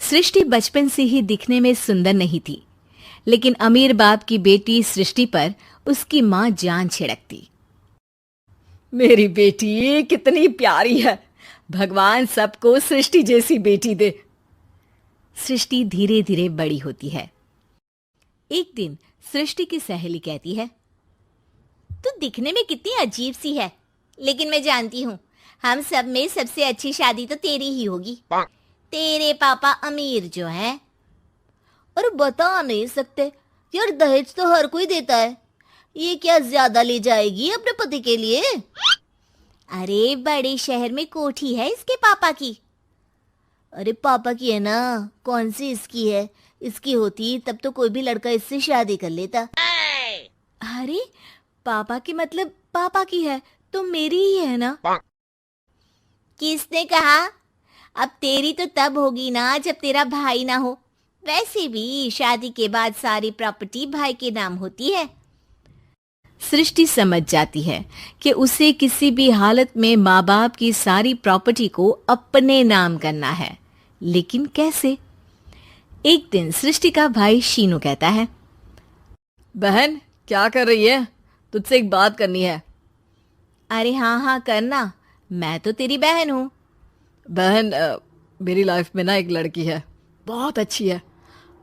सृष्टि बचपन से ही दिखने में सुंदर नहीं थी, लेकिन अमीर बाप की बेटी सृष्टि पर उसकी माँ जान छिड़कती। मेरी बेटी कितनी प्यारी है, भगवान सबको सृष्टि जैसी बेटी दे। सृष्टि धीरे धीरे बड़ी होती है। एक दिन सृष्टि की सहेली कहती है, तू दिखने में कितनी अजीब सी है, लेकिन मैं जानती हूँ हम सब में सबसे अच्छी शादी तो तेरी ही होगी। तेरे पापा अमीर जो हैं। और बता नहीं सकते यार, दहेज तो हर कोई देता है, ये क्या ज्यादा ले जाएगी अपने पति के लिए? अरे बड़े शहर में कोठी है इसके पापा की। अरे पापा की है ना, कौन सी इसकी है? इसकी होती तब तो कोई भी लड़का इससे शादी कर लेता। अरे पापा की मतलब पापा की है तो मेरी ही है ना? किसने कहा? अब तेरी तो तब होगी ना जब तेरा भाई ना हो। वैसे भी शादी के बाद सारी प्रॉपर्टी भाई के नाम होती है। सृष्टि समझ जाती है कि उसे किसी भी हालत में माँ बाप की सारी प्रॉपर्टी को अपने नाम करना है, लेकिन कैसे? एक दिन सृष्टि का भाई शीनू कहता है, बहन क्या कर रही है? तुझसे एक बात करनी है। अरे हाँ हाँ करना, मैं तो तेरी बहन हूँ। बहन मेरी लाइफ में ना एक लड़की है, बहुत अच्छी है।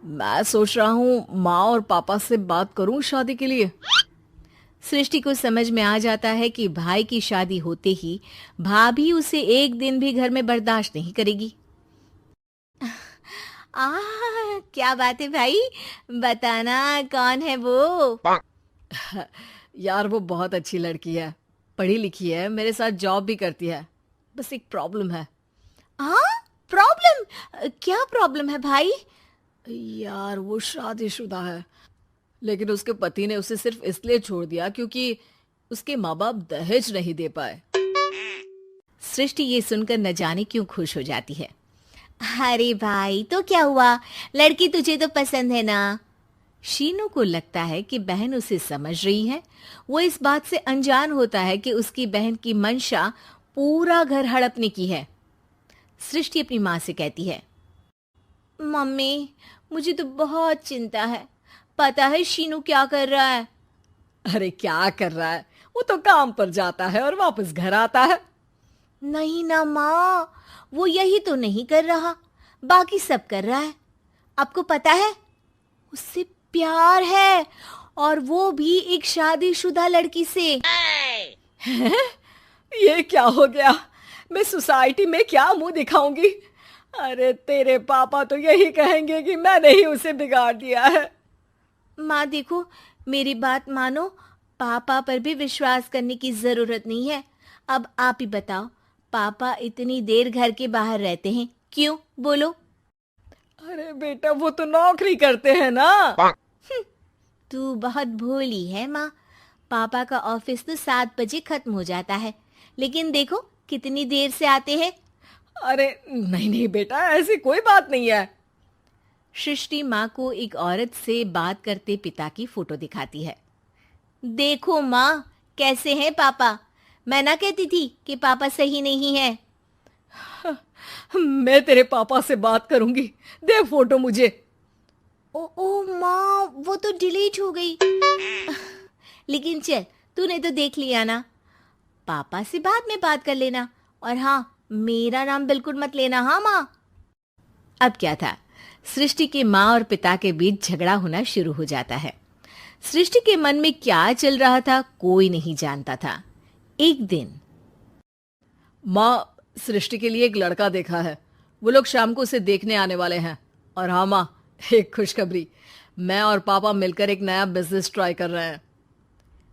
मैं सोच रहा हूँ माँ और पापा से बात करूँ शादी के लिए। सृष्टि को समझ में आ जाता है कि भाई की शादी होते ही भाभी उसे एक दिन भी घर में बर्दाश्त नहीं करेगी। क्या बात है भाई, बताना कौन है वो? यार वो बहुत अच्छी लड़की है, पढ़ी लिखी है, मेरे साथ जॉब भी करती है। बस एक प्रॉब्लम है। प्रॉब्लम? क्या प्रॉब्लम है भाई? यार वो शादीशुदा है, लेकिन उसके पति ने उसे सिर्फ इसलिए छोड़ दिया क्योंकि उसके माँ बाप दहेज नहीं दे पाए। सृष्टि ये सुनकर न जाने क्यों खुश हो जाती है। अरे भाई तो क्या हुआ, लड़की तुझे तो पसंद है ना? शीनू को लगता है कि बहन उसे समझ रही है। वो इस बात से अनजान होता है कि उसकी बहन की मंशा पूरा घर हड़पने की है। सृष्टि अपनी माँ से कहती है, मम्मी मुझे तो बहुत चिंता है। पता है शीनू क्या कर रहा है? अरे क्या कर रहा है? वो तो काम पर जाता है और वापस घर आता है। नहीं ना माँ, वो यही तो नहीं कर रहा, बाकी सब कर रहा है। आपको पता है उससे प्यार है, और वो भी एक शादीशुदा लड़की से। ये क्या हो गया? मैं सोसाइटी में क्या मुंह दिखाऊंगी? अरे तेरे पापा तो यही कहेंगे कि मैंने ही उसे बिगाड़ दिया है। माँ देखो, मेरी बात मानो, पापा पर भी विश्वास करने की जरूरत नहीं है। अब आप ही बताओ, पापा इतनी देर घर के बाहर रहते हैं क्यों? बोलो। अरे बेटा वो तो नौकरी करते हैं ना। तू बहुत भोली है माँ। पापा का ऑफिस तो 7 बजे खत्म हो जाता है, लेकिन देखो कितनी देर से आते हैं। अरे नहीं नहीं बेटा, ऐसी कोई बात नहीं है। सृष्टि माँ को एक औरत से बात करते पिता की फोटो दिखाती है। देखो माँ, कैसे हैं पापा? मैं ना कहती थी कि पापा सही नहीं है। मैं तेरे पापा से बात करूंगी, दे फोटो मुझे। ओ माँ, वो तो डिलीट हो गई। लेकिन चल, तूने तो देख लिया ना। पापा से बाद में बात कर लेना, और हाँ, मेरा नाम बिल्कुल मत लेना। हाँ माँ। अब क्या था, सृष्टि के माँ और पिता के बीच झगड़ा होना शुरू हो जाता है। सृष्टि के मन में क्या चल रहा था कोई नहीं जानता था। एक दिन, माँ सृष्टि के लिए एक लड़का देखा है, वो लोग शाम को उसे देखने आने वाले हैं। और हाँ माँ, एक खुशखबरी, मैं और पापा मिलकर एक नया बिजनेस ट्राई कर रहे हैं।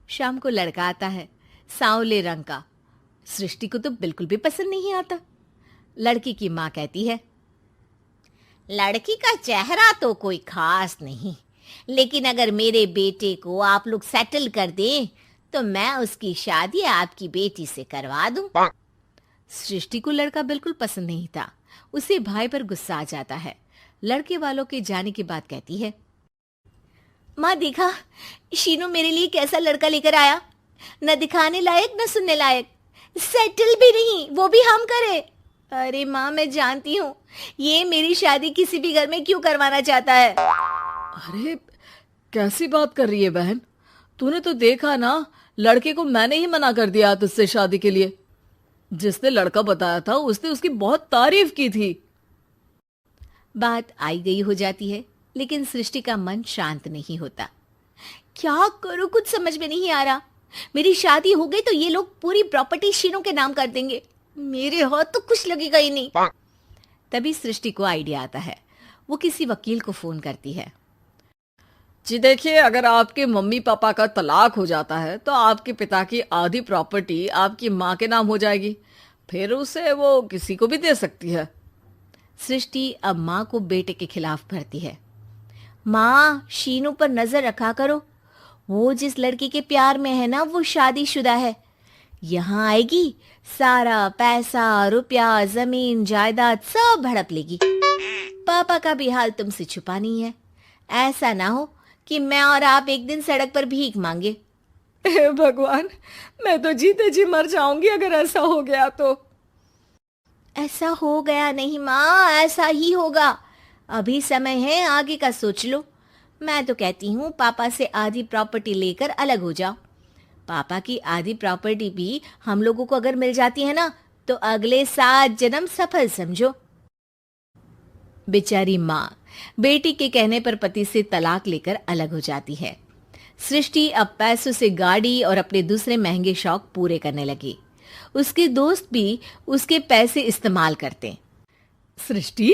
शाम को लड़का आता है, सांवले रंग का। सृष्टि को तो बिल्कुल भी पसंद नहीं आता। लड़की की माँ कहती है, लड़की का चेहरा तो कोई खास नहीं, लेकिन अगर मेरे बेटे को आप लोग सेटल कर दें तो मैं उसकी शादी आपकी बेटी से करवा दूं। सृष्टि को लड़का बिल्कुल पसंद नहीं था। उसे भाई पर गुस्सा आ जाता है। लड़के वालों के जाने के बाद कहती है, माँ देखा, शीनू मेरे लिए कैसा लड़का लेकर आया, न दिखाने लायक न सुनने लायक, सेटल भी नहीं, वो भी हम करे। अरे माँ, मैं जानती हूँ ये मेरी शादी किसी भी घर में क्यों करवाना चाहता है। अरे कैसी बात कर रही है बहन? तूने तो देखा ना, लड़के को मैंने ही मना कर दिया तुझसे शादी के लिए। जिसने लड़का बताया था उसने उसकी बहुत तारीफ की थी। बात आई गई हो जाती है, लेकिन सृष्टि का मन शांत नहीं होता। क्या करूं, कुछ समझ में नहीं आ रहा। मेरी शादी हो गई तो ये लोग पूरी प्रॉपर्टी शीनू के नाम कर देंगे, मेरे हाथ तो कुछ लगेगा ही नहीं। तभी सृष्टि को आइडिया आता है। वो किसी वकील को फोन करती है। जी देखिए, अगर आपके मम्मी पापा का तलाक हो जाता है तो आपके पिता की आधी प्रॉपर्टी आपकी माँ के नाम हो जाएगी, फिर उसे वो किसी को भी दे सकती है। सृष्टि अब माँ को बेटे के खिलाफ भरती है। माँ, शीनू पर नजर रखा करो, वो जिस लड़की के प्यार में है ना वो शादीशुदा है। यहाँ आएगी, सारा पैसा, रुपया, जमीन, जायदाद सब हड़प लेगी। पापा का भी हाल तुमसे छुपा नहीं है। ऐसा ना हो कि मैं और आप एक दिन सड़क पर भीख मांगे। हे भगवान, मैं तो जीते जी मर जाऊंगी अगर ऐसा हो गया तो। ऐसा हो गया नहीं माँ, ऐसा ही होगा। अभी समय है, आगे का सोच लो। मैं तो कहती हूँ पापा से आधी प्रॉपर्टी लेकर अलग हो जाओ। पापा की आधी प्रॉपर्टी भी हम लोगों को अगर मिल जाती है ना तो अगले 7 जन्म सफल समझो। बेचारी माँ बेटी के कहने पर पति से तलाक लेकर अलग हो जाती है। सृष्टि अब पैसों से गाड़ी और अपने दूसरे महंगे शौक पूरे करने लगी। उसके दोस्त भी उसके पैसे इस्तेमाल करते। सृष्टि,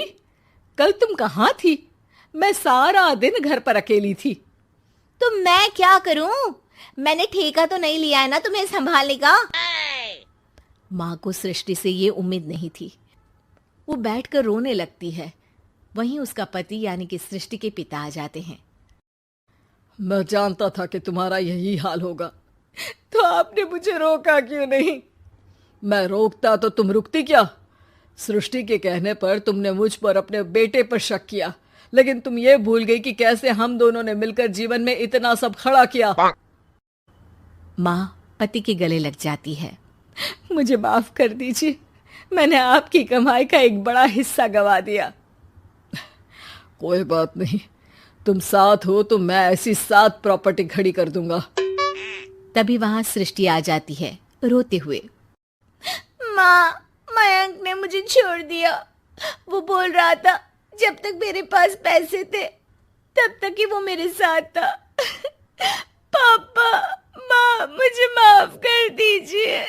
कल तुम कहाँ थी? मैं सारा दिन घर पर अकेली थी। तो मैं क्या करूं? मैंने ठेका तो नहीं लिया है ना तुम्हें संभालने का। माँ को सृष्टि से ये उम्मीद नहीं थी। वो बैठकर रोने लगती है। वहीं उसका पति यानी कि सृष्टि के पिता आ जाते हैं। मैं जानता था कि तुम्हारा यही हाल होगा, तो आपने मुझे रोका क्यों नहीं? मैं रोकता तो तुम रुकती क्या? सृष्टि के कहने पर तुमने मुझ पर अपने बेटे पर शक किया, लेकिन तुम ये भूल गई कि कैसे हम दोनों ने मिलकर जीवन में इतना सब खड़ा किया। माँ पति के गले लग जाती है। मुझे माफ कर दीजिए, मैंने आपकी कमाई का एक बड़ा हिस्सा गवा दिया। कोई बात नहीं, तुम साथ हो तो मैं ऐसी 7 प्रॉपर्टी खड़ी कर दूंगा। तभी वहां सृष्टि आ जाती है रोते हुए। माँ, मयंक ने मुझे छोड़ दिया। वो बोल रहा था जब तक मेरे पास पैसे थे तब तक ही वो मेरे साथ था। पापा, माँ, मुझे माफ कर दीजिए।